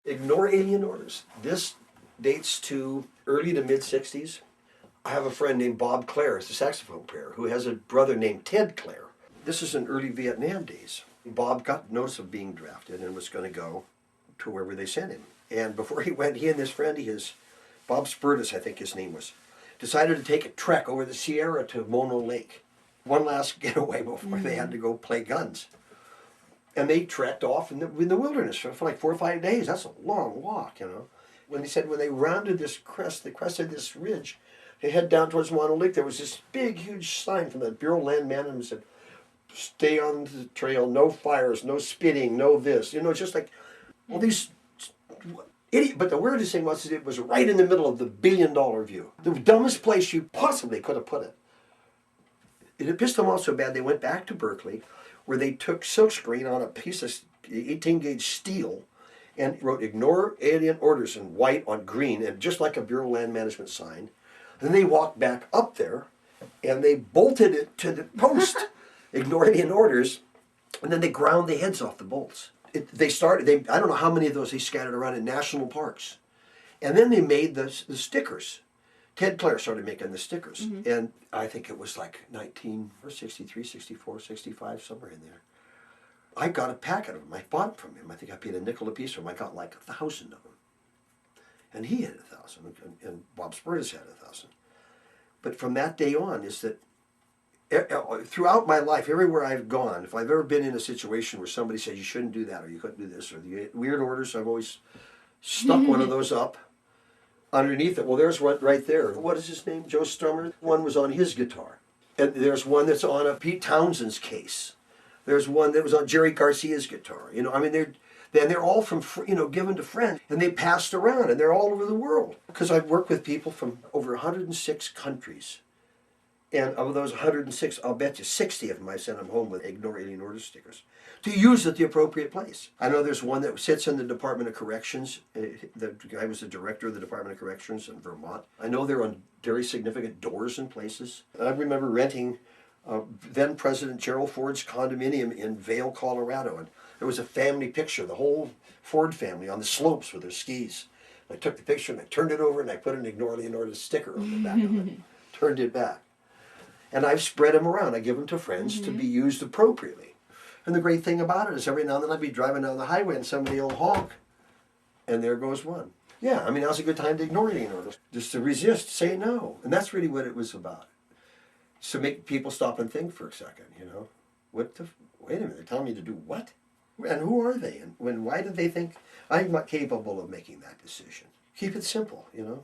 Ignore alien orders. This dates to early to mid-60s. I have a friend named Bob Clare, he's a saxophone player, who has a brother named Ted Clare. This is in early Vietnam days. Bob got notice of being drafted and was going to go to wherever they sent him. And before he went, he and this friend, Bob Spurtis, I think his name was, decided to take a trek over the Sierra to Mono Lake. One last getaway before they had to go play guns. And they trekked off in the wilderness for like 4 or 5 days. That's a long walk, you know. When they rounded this crest, the crest of this ridge, they head down towards Mono Lake, there was this big, huge sign from the Bureau of Land Management that said, stay on the trail, no fires, no spitting, no this. You know, just like all these idiot. But the weirdest thing was it was right in the middle of the $1 billion view. The dumbest place you possibly could have put it. It pissed them off so bad they went back to Berkeley, where they took silkscreen on a piece of 18-gauge steel and wrote "Ignore Alien Orders" in white on green, and just like a Bureau of Land Management sign. And then they walked back up there, and they bolted it to the post, "Ignore Alien Orders," and then they ground the heads off the bolts. I don't know how many of those they scattered around in national parks. And then they made the stickers. Ted Clare started making the stickers. Mm-hmm. And I think it was like 1963, 64, 65, somewhere in there. I got a packet of them. I bought them from him. I think I paid a nickel a piece for them. I got like 1,000 of them. And he had 1,000, and Bob Spurtis had 1,000. But from that day on is that throughout my life, everywhere I've gone, if I've ever been in a situation where somebody says you shouldn't do that or you couldn't do this or the weird orders, I've always stuck one of those up underneath it. Well, there's one right there. What is his name? Joe Strummer. One was on his guitar. And there's one that's on a Pete Townshend's case. There's one that was on Jerry Garcia's guitar. You know, I mean, they're all from, given to friends, and they passed around, and they're all over the world. Because I've worked with people from over 106 countries. And of those 106, I'll bet you 60 of them I sent them home with "Ignore Alien Orders" stickers to use at the appropriate place. I know there's one that sits in the Department of Corrections. The guy was the director of the Department of Corrections in Vermont. I know they're on very significant doors and places. I remember renting then President Gerald Ford's condominium in Vail, Colorado, and there was a family picture, the whole Ford family on the slopes with their skis. I took the picture and I turned it over and I put an "Ignore Alien Orders" sticker on the back of it. Turned it back. And I've spread them around. I give them to friends to be used appropriately. And the great thing about it is every now and then I'd be driving down the highway and somebody will honk. And there goes one. Yeah, I mean, now's a good time to ignore alien orders. Just to resist, say no. And that's really what it was about. So make people stop and think for a second, you know. Wait a minute, they're telling me to do what? And who are they? And why did they think I'm not capable of making that decision? Keep it simple, you know.